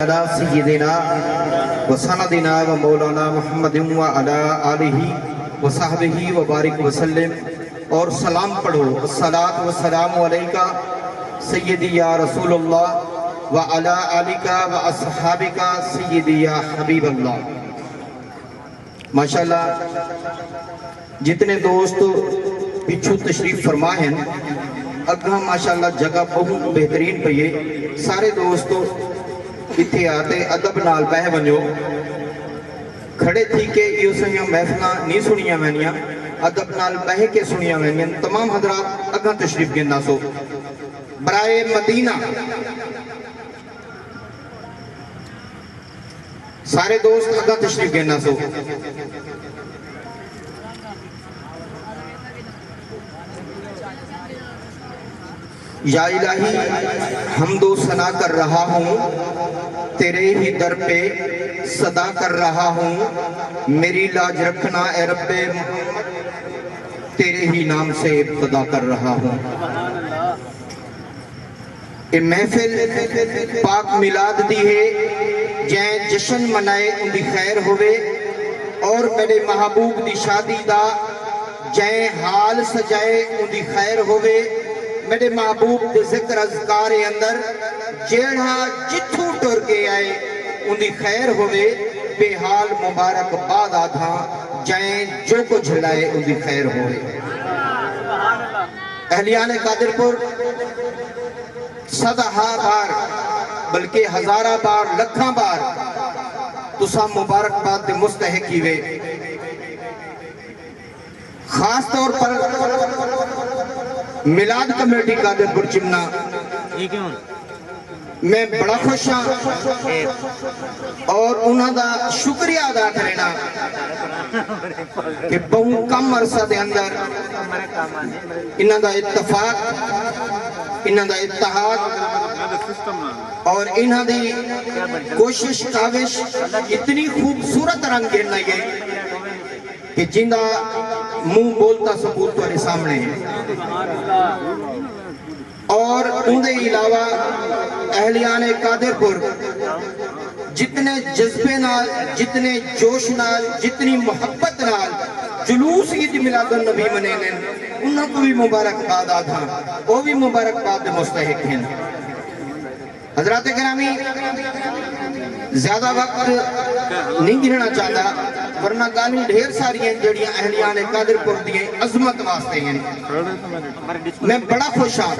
على سیدنا و سندنا و مولانا محمد و علی آلہ و صحبہ و بارک وسلم. اور سلام پڑھو. الصلاۃ والسلام علیکہ سیدی یا رسول اللہ و علی آلکہ و اصحابکہ سیدی یا حبیب اللہ. ماشاءاللہ جتنے دوست پچھو تشریف فرما ہیں اگاں ماشاءاللہ جگہ بہت بہترین پئی ہے. سارے دوست اتھے آتے ادب نال بہ ونجو. کھڑے تھی کہ یہ سنیا محفلہ نہیں سنیا وینیاں ادب نال بہ کے سنیا وینیاں. تمام حضرات اگاں تشریف گندا سو. برائے مدینہ سارے دوست اگاں تشریف گندا سو. یا الہی حمد و ثنا کر رہا ہوں تیرے ہی در پہ صدا کر رہا ہوں. میری لاج رکھنا اے رب محمد تیرے ہی نام سے ابتدا کر رہا ہوں. اے محفل پاک میلاد دی ہے جائیں جشن منائے ان دی خیر ہوئے اور میرے محبوب دی شادی دا جائیں حال سجائے ان دی خیر ہوئے. میرے محبوب دے ذکر اذکار اندر جیڑھا جتھو ٹر کے آئے ان دی خیر ہوئے. بے حال مبارک باد آدھا جائیں جو کو جھلائے ان دی خیر ہوئے. اہلیان قادر پور صدہا بار بلکہ ہزارہ بار لکھاں بار تسا مبارک باد دے مستحقی وے. خاص طور پر میلاد کمیٹی قادر پور چمنا میں بڑا خوش ہاں اور انہاں دا شکریہ ادا کرنا کہ بہت کم عرصہ دے اندر انہاں دا اتفاق انہاں دا اتحاد اور انہاں دی کوشش کاوش اتنی خوبصورت رنگ گرنا گئے کہ جندہ منہ بولتا ثبوت تمہارے سامنے ہے. اور ان دے علاوہ اہلیان قادر پور جتنے جذبے نال جتنے جوش نال جتنی محبت نال جلوس عید میلاد النبی منینے انہوں کو بھی مبارک باد آدھا وہ بھی مبارک باد مستحق ہیں. حضرات گرامی زیادہ وقت نہیں گرنا چاہتا ورنہ گالی ڈھیر ساری ہیں جڑیاں اہلیان قادر پور دیئے عظمت واسطے ہیں. میں بڑا خوش ہوں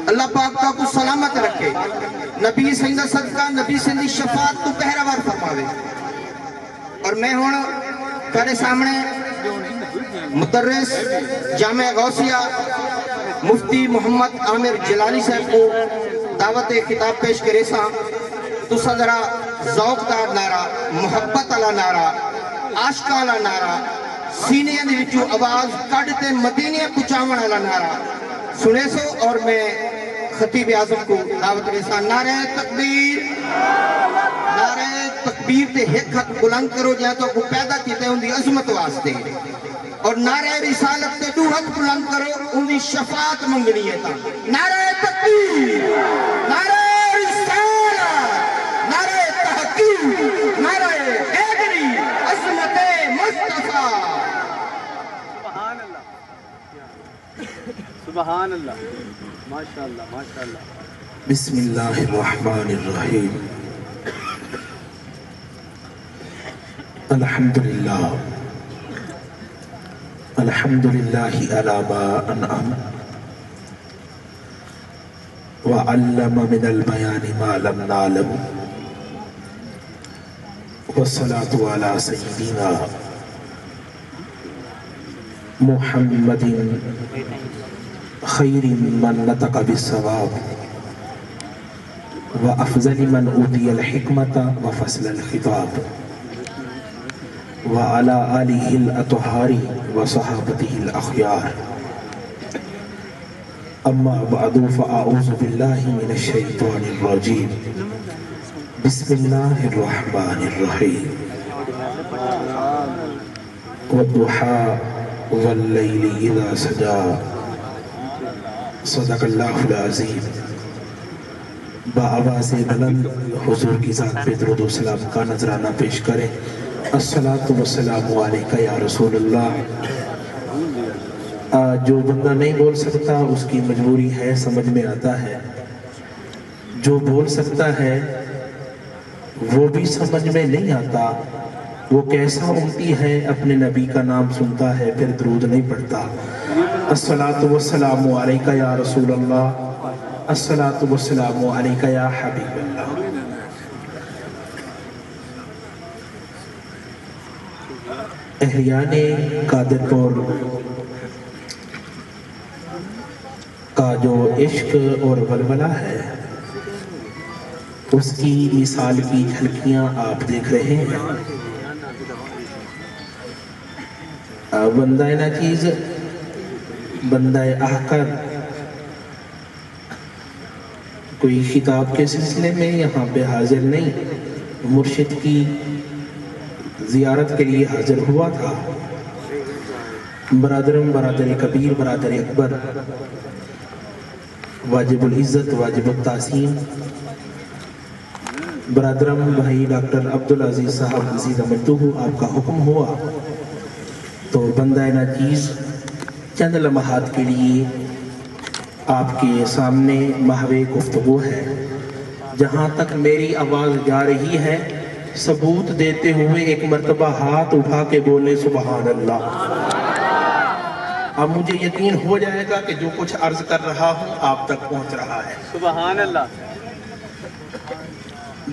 اللہ پاک کا کو سلامت رکھے نبی سیدہ صدقہ نبی سیدی شفاعت تو پہراوار فرماوے. اور میں ہوں تارے سامنے مدرس جامع غوثیہ مفتی محمد عامر جلالی صاحب کو دعوت خطاب پیش کرے سا. تو ذرا ذوق دار نعرہ محبت والا نعرہ عاشق والا نعرہ سینے دے وچوں آواز کڈتے مدینے پہنچاون والا نعرہ سنے سو. اور میں خطیب اعظم کو دعوت کرے سا نعرہ تکبیر تے ایک ہاتھ بلند کرو جہاں تو کو پیدا کیتے ان دی عظمت واسطے اور نعرہ رسالت تے دو ہاتھ بلند کرو ان دی شفاعت منگنی ہے. تا نعرہ تکبیر نعرہ نعرہ حیدری عظمت مصطفیٰ. سبحان اللہ ماشاءاللہ ماشاءاللہ. بسم اللہ الرحمن الرحیم. الحمدللہ الحمدللہ علی ما انعم وعلم من البیان ما لم نعلم والصلاة على سيدنا محمد خير من نطق بالصواب وأفضل من أوتي الحكمة وفصل الخطاب وعلى آله الأطهار وصحابته الأخيار. أما بعد فأعوذ بالله من الشيطان الرجيم. بسم الله الرحمن الرحيم. والضحى والليل إذا سجى صدق الله العظيم. بآواز بلند حضور کی ذات پہ درود و سلام کا نذرانہ پیش کریں. الصلاۃ والسلام علیکہ یا رسول اللہ. جو بندہ نہیں بول سکتا اس کی مجبوری ہے، سمجھ میں آتا ہے. جو بول سکتا ہے وہ بھی سمجھ میں نہیں آتا. وہ کیسا امتی ہے اپنے نبی کا نام سنتا ہے پھر درود نہیں پڑھتا. الصلاۃ والسلام علیکہ یا رسول اللہ. الصلاۃ والسلام علیکہ یا حبیب اللہ. احیان قادر پور کا جو عشق اور ولولہ ہے اس کی مثال کی جھلکیاں آپ دیکھ رہے ہیں. بندہ ناچیز، بندہ احقر کوئی خطاب کے سلسلے میں یہاں پہ حاضر نہیں، مرشد کی زیارت کے لیے حاضر ہوا تھا. برادرم، برادر کبیر، برادر اکبر، واجب العزت، واجب التعظیم برادرم بھائی ڈاکٹر عبدالعزیز صاحب عزیز امدہ، آپ کا حکم ہوا تو بندہ ناچیز چند لمحات کے لیے آپ کے سامنے محو گفتگو ہے. جہاں تک میری آواز جا رہی ہے ثبوت دیتے ہوئے ایک مرتبہ ہاتھ اٹھا کے بولے سبحان اللہ. اب مجھے یقین ہو جائے گا کہ جو کچھ عرض کر رہا ہوں آپ تک پہنچ رہا ہے. سبحان اللہ.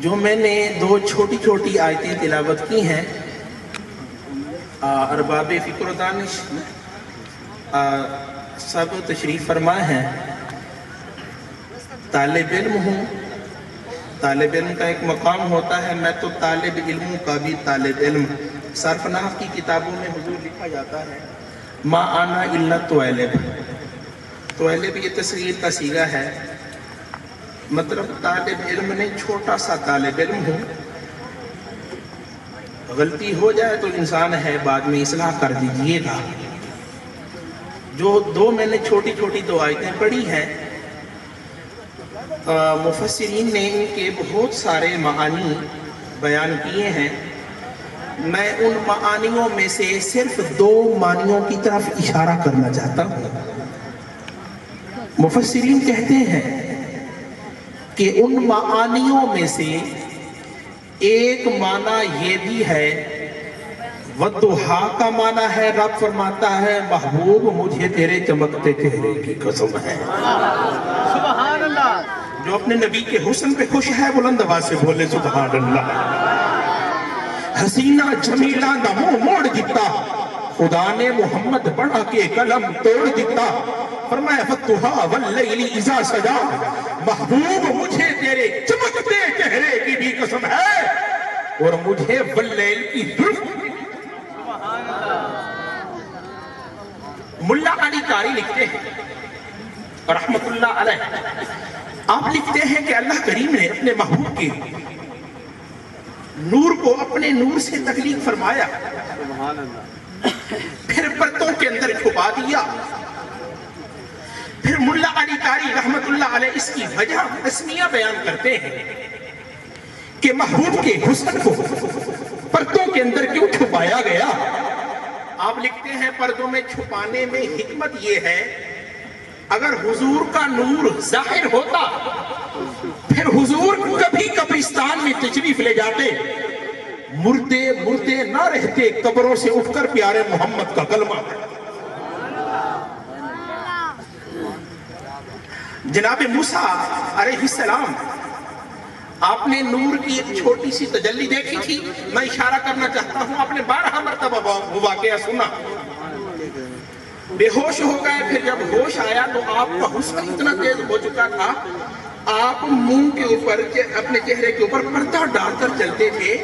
جو میں نے دو چھوٹی چھوٹی آیتیں تلاوت کی ہیں، ارباب فکر و دانش سب تشریف فرما ہیں. طالب علم ہوں، طالب علم کا ایک مقام ہوتا ہے، میں تو طالب علموں کا بھی طالب علم. صرف نحو کی کتابوں میں حضور لکھا جاتا ہے ما آنا الا طالب. طالب یہ تصغیر کا صیغہ ہے، مطلب طالب علم نے چھوٹا سا طالب علم ہوں. غلطی ہو جائے تو انسان ہے، بعد میں اصلاح کر دیجئے گا. جو دو میں نے چھوٹی چھوٹی دو آیتیں پڑھی ہیں، مفسرین نے ان کے بہت سارے معانی بیان کیے ہیں. میں ان معانیوں میں سے صرف دو معنیوں کی طرف اشارہ کرنا چاہتا ہوں. مفسرین کہتے ہیں کہ ان معانیوں میں سے ایک معنی یہ بھی ہے، وَالضُّحَىٰ کا معنی ہے رب فرماتا ہے محبوب مجھے تیرے چمکتے چہرے کی قسم ہے. سبحان اللہ. جو اپنے نبی کے حسن پہ خوش ہے بلند آواز سے بولے سبحان اللہ. حسینہ جمیلہ دا منہ موڑ دیتا، خدا نے محمد بڑھا کے قلم توڑ دیتا. فرمایا فَالضُّحَىٰ وَاللَّيْلِ إِذَا سَجَىٰ، محبوب مجھے تیرے چمکتے چہرے کی بھی قسم ہے اور مجھے واللیل کی ظلم. ملا علی قاری لکھتے ہیں رحمت اللہ علیہ، آپ لکھتے ہیں کہ اللہ کریم نے اپنے محبوب کے نور کو اپنے نور سے تخلیق فرمایا، سبحان اللہ. پھر پرتوں کے اندر چھپا دیا. پھر ملا علی قاری رحمت اللہ علیہ اس کی وجہ تسمیہ بیان کرتے ہیں کہ محبوب کے حسن کو پردوں کے اندر کیوں چھپایا گیا. آپ لکھتے ہیں پردوں میں چھپانے میں حکمت یہ ہے، اگر حضور کا نور ظاہر ہوتا پھر حضور کبھی قبرستان میں تشریف لے جاتے، مردے مردے نہ رہتے، قبروں سے اٹھ کر پیارے محمد کا کلمہ. جناب موسیٰ علیہ السلام، آپ نے نور کی ایک چھوٹی سی تجلی دیکھی تھی. میں اشارہ کرنا چاہتا ہوں، آپ نے 12 مرتبہ وہ واقعہ سنا، بے ہوش ہو گئے. پھر جب ہوش آیا تو آپ کا حسن اتنا تیز ہو چکا تھا، آپ منہ کے اوپر اپنے چہرے کے اوپر پردہ ڈال کر چلتے تھے.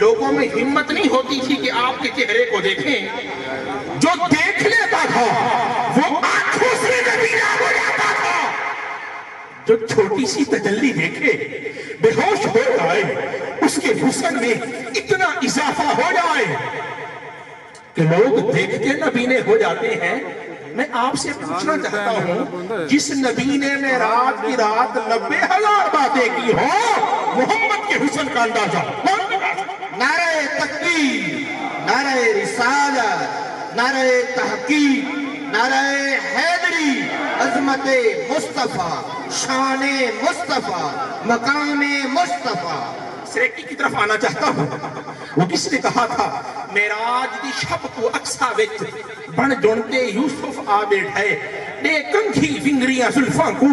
لوگوں میں ہمت نہیں ہوتی تھی کہ آپ کے چہرے کو دیکھیں. جو دیکھ لیتا تھا وہ آنکھوں سے نبینا ہو جاتا تھا. جو چھوٹی سی تجلی دیکھے بے ہوش ہو جائے، اس کے حسن میں اتنا اضافہ ہو جائے کہ لوگ دیکھتے نبینے ہو جاتے ہیں. میں آپ سے پوچھنا چاہتا ہوں جس نبی نے معراج کی رات 90,000 باتیں کی ہو محمد کے حسن کا اندازہ نعرہ تکبیر، نعرہ رسالت، نعرہ تحقیق، نعرہ حیدری، عظمت مصطفیٰ، شان مصطفیٰ، مقام مصطفیٰ۔ سریکی کی طرف آنا چاہتا ہوں۔ وہ کس نے کہا تھا معراج دی شب کو اقصا وچ بن جونتے یوسف آ بیٹھے دے کنکھی فنگریاں زلفاں کو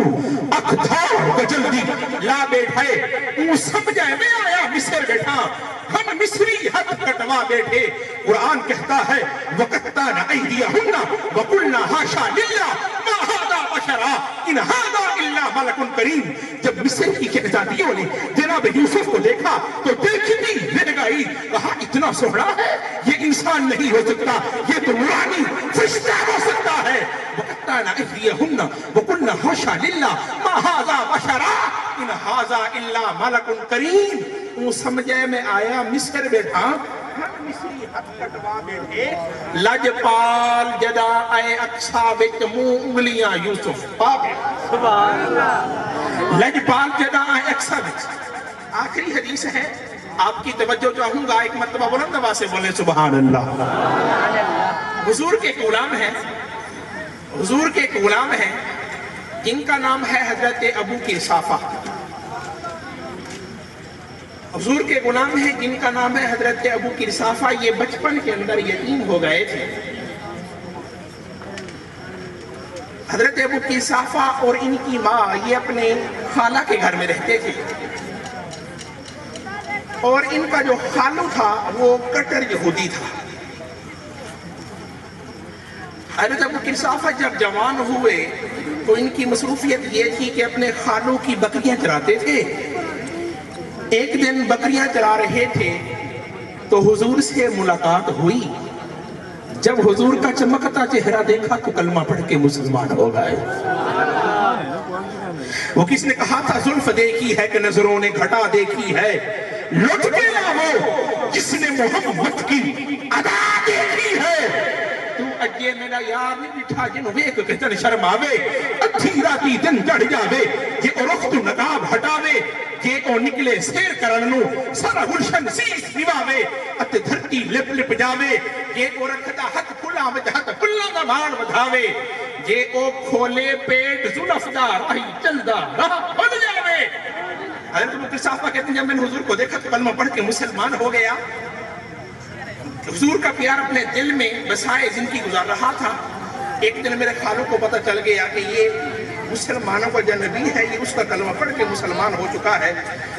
اکھ دھار گجل دی لا بیٹھے او سمجھے میں آیا مصر بیٹھا ہم مصری ہاتھ کٹوا بیٹھے۔ قرآن کہتا ہے وَقَتَّانَ أَيْدِيَهُنَّ وَقُلْنَا حَاشَا لِلَّهِ مَا هَذَا بَشَرًا إِنْ هَذَا إِلَّا مَلَكٌ كَرِيمٌ۔ جب مصر کی شہزادیوں نے جناب یوسف کو دیکھا تو دیکھتی رہ گئی، کہا اتنا سوہنا ہے یہ انسان نہیں ہو سکتا، یہ تو نورانی فرشتہ ہو سکتا ہے۔ وَقَتَّانَ أَيْدِيَهُنَّ وَقُلْنَا حَاشَا لِلَّهِ مَا هَذَا بَشَرًا إِنْ هَذَا إِلَّا مَلَكٌ كَرِيمٌ۔ وہ سمجھے میں آیا مصر بیٹھا ہم مصری ہاتھ کٹوا بیٹھے لجپال جدا اے اقصا وچ منہ انگلیاں یوسف پاک سبحان اللہ۔ لجپال جدا اے اقصا وچ۔ آخری حدیث ہے، آپ کی توجہ چاہوں گا، ایک مرتبہ بلند آواز سے بولے سبحان اللہ۔ حضور کے ایک غلام ہیں، حضور کے ایک غلام ہیں جن کا نام ہے حضرت ابو قرصافہ۔ حضور کے غلام ہیں جن کا نام ہے حضرت ابو قرصافہ۔ یہ بچپن کے اندر یتیم ہو گئے تھے۔ حضرت ابو قرصافہ اور ان کی ماں یہ اپنے خالہ کے گھر میں رہتے تھے، اور ان کا جو خالو تھا وہ کٹر یہودی تھا۔ حضرت ابو قرصافہ جب جوان ہوئے تو ان کی مصروفیت یہ تھی کہ اپنے خالو کی بکریاں چراتے تھے۔ ایک دن بکریاں چرا رہے تھے تو حضور سے ملاقات ہوئی۔ جب حضور کا چمکتا چہرہ دیکھا تو کلمہ پڑھ کے مسلمان ہو گئے۔ وہ کس نے کہا تھا زلف دیکھی ہے کہ نظروں نے گھٹا دیکھی ہے، لٹ کے لاؤ جس نے محمد کی ادا دیکھی ہے۔ تو اجے میرا یار نہیں بٹھا جن ویک کے تن شرم آوے، ادھی راتی دن چڑھ جاوے، جے او رخ تو نقاب ہٹاوے، جے او نکلے سیر کرنو سارا گلشن سیس نواوے، اتے دھرتی لپ لپ جاوے، جے او رکھتا ہتھ پھلا وچ ہتھ پھلا دا مان ودھاوے، جے او کھولے پیٹ زلف دا راہی چلدا راہ بن جاوے۔ حضرت ابو قرصافہ کہتے ہیں جب میں نے حضور کو دیکھا تو کلمہ پڑھ کے مسلمان ہو گیا۔ حضور کا پیار اپنے دل میں بسائے زندگی گزار رہا تھا۔ ایک دن میرے خالو کو پتہ چل گیا کہ یہ مسلمانوں کا جو نبی ہے یہ اس کا کلمہ پڑھ کے مسلمان ہو چکا ہے،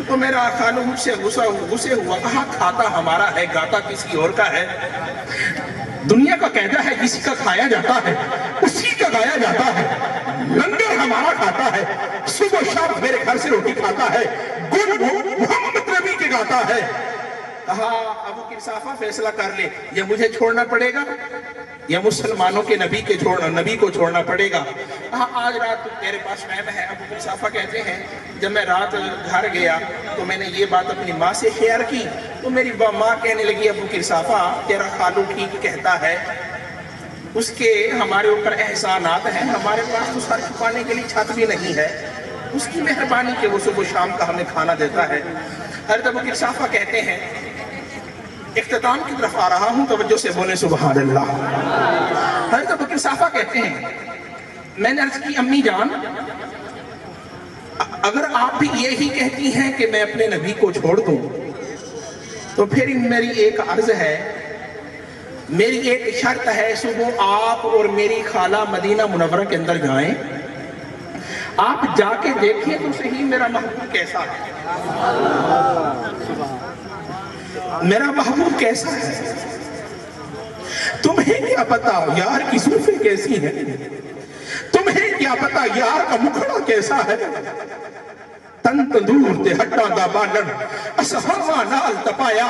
تو میرا خالو مجھ سے غصے ہوا، کہا کھاتا ہمارا ہے گاتا کسی اور کا ہے۔ دنیا کا قاعدہ ہے کسی کا کھایا جاتا ہے اسی کا گایا جاتا ہے، لنگر ہمارا کھاتا ہے، صبح شام میرے گھر سے روٹی کھاتا ہے، گن محمد نبی کے گاتا ہے۔ کہا ابو قرصافہ فیصلہ کر لے، یا مجھے چھوڑنا پڑے گا یا مسلمانوں کے نبی کو چھوڑنا پڑے گا۔ کہا آج رات تیرے پاس ٹائم ہے۔ ابو قرصافہ کہتے ہیں جب میں رات گھر گیا تو میں نے یہ بات اپنی ماں سے شیئر کی، تو میری ماں کہنے لگی ابو قرصافہ تیرا خالو ٹھیک کہتا ہے، اس کے ہمارے اوپر احسانات ہیں، ہمارے پاس تو سر چھپانے کے لیے چھت بھی نہیں ہے، اس کی مہربانی کہ وہ صبح شام کا ہمیں کھانا دیتا ہے۔ حضرت ابو قرصافہ کہتے ہیں اختتام کی طرف آ رہا ہوں، توجہ سے بولیں سبحان اللہ۔ حضرت ابو قرصافہ کہتے ہیں میں نے عرض کی امی جان اگر آپ بھی یہی کہتی ہیں کہ میں اپنے نبی کو چھوڑ دوں تو پھر میری ایک عرض ہے، میری ایک شرط ہے، صبح آپ اور میری خالہ مدینہ منورہ کے اندر جائیں، آپ جا کے دیکھیں تو صحیح میرا محبوب کیسا ہے، میرا محبوب کیسا ہے۔ تمہیں کیا پتا یار کی زلفیں کیسی ہیں، تمہیں کیا پتا یار کا مکھڑا کیسا ہے، تن تندور تے ہٹاں دا بالن اسا ہوا نال تپایا،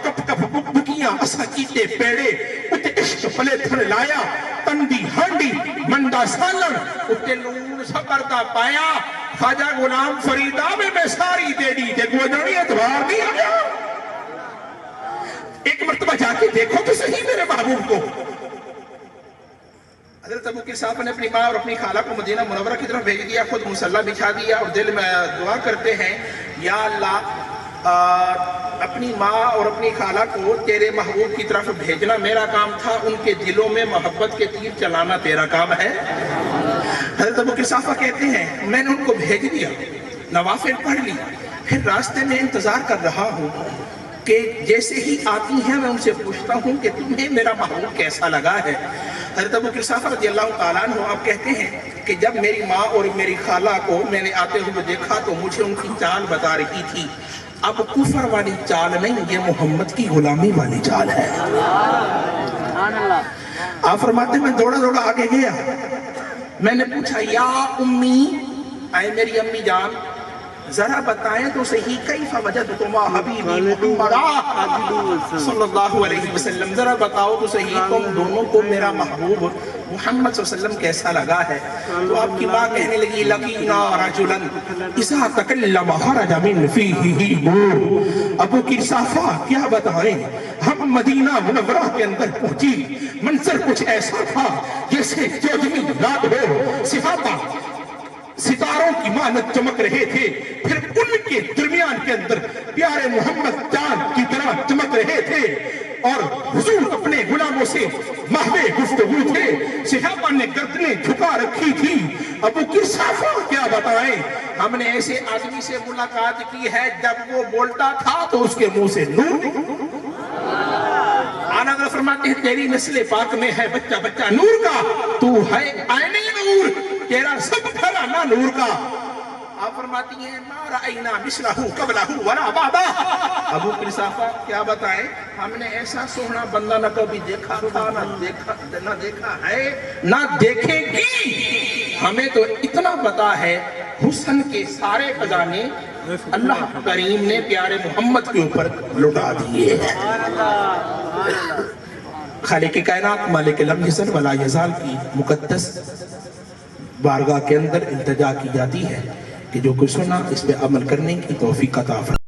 کپ کپ بکیاں اسا کیتے پیڑے اتے عشق پلے تھن لایا، تن دی ہانڈی منڈا سالن اتے لون سبر دا پایا، خواجہ غلام فریدہ میں ساری دے دی تے گوجڑی اتوار نہیں آیا۔ ایک مرتبہ جا کے دیکھو تو صحیح میرے محبوب کو۔ حضرت ابو قصافہ نے اپنی ماں اور اپنی خالہ کو مدینہ منورہ کی طرف بھیج دیا، خود مصلی بچھا دیا اور دل میں دعا کرتے ہیں یا اللہ اپنی ماں اور اپنی خالہ کو تیرے محبوب کی طرف بھیجنا میرا کام تھا، ان کے دلوں میں محبت کے تیر چلانا تیرا کام ہے۔ حضرت ابو قصافہ کہتے ہیں میں نے ان کو بھیج دیا، نوافل پڑھ لی، پھر راستے میں انتظار کر رہا ہوں کہ جیسے ہی آتی ہیں میں ان سے پوچھتا ہوں کہ تمہیں میرا محبوب کیسا لگا ہے۔ حضرت ابو قصافہ رضی اللہ تعالیٰ عنہ آپ کہتے ہیں کہ جب میری ماں اور میری خالہ کو میں نے آتے ہوئے دیکھا تو مجھے ان کی چال بتا رہی تھی، اب کفر والی چال نہیں، یہ محمد کی غلامی والی چال ہے۔ آپ فرماتے میں دوڑا دوڑا آگے گیا، میں نے پوچھا یا امی، اے میری امی جان ذرا بتائیں تو صحیح کیف وجدتما حبیبی محمد صلی اللہ علیہ وسلم، ذرا بتاؤ تو صحیح تم دونوں کو میرا محبوب محمد صلی اللہ علیہ وسلم کیسا لگا ہے؟ تو آپ کی ماں کہنے لگی لقینا رجلا اذا تکلم خرج من فیہ نور۔ ابو قصافہ کیا بتائیں، ہم مدینہ منورہ کے اندر پہنچی، منظر کچھ ایسا تھا جیسے چودھویں رات ہو، صحابہ ستاروں کی مانت چمک رہے تھے، پھر ان کے درمیان کے اندر پیارے محمد چاند کی طرح چمک رہے تھے، اور حضور اپنے غلاموں سے محو گفتگو تھے، صحابہ نے گردنیں جھکا رکھی تھی۔ ابو قصافہ کیا بتائیں، ہم نے ایسے آدمی سے ملاقات کی ہے جب وہ بولتا تھا تو اس کے منہ سے نور آنا۔ فرماتے ہیں تیری نسل پاک میں ہے بچہ بچہ نور کا، تو ہے عین نور، تیرا سب گھرانہ نور کا۔ آپ فرماتی ہیں ما رأینا مثلہ قبلہ ولا بعدہ۔ ابو قصافہ کیا بتائیں، ہم نے ایسا سونا بندہ نہ کبھی دیکھا تھا، نہ دیکھا ہے، نہ دیکھیں گی۔ ہمیں تو اتنا پتا ہے حسن کے سارے خزانے اللہ کریم نے پیارے محمد کے اوپر لٹا دیے ہیں۔ خالق کائنات مالک لم یزل ولا یزال کی مقدس بارگاہ کے اندر التجا کی جاتی ہے کہ جو کچھ سنا اس پہ عمل کرنے کی توفیق عطا فرمائے۔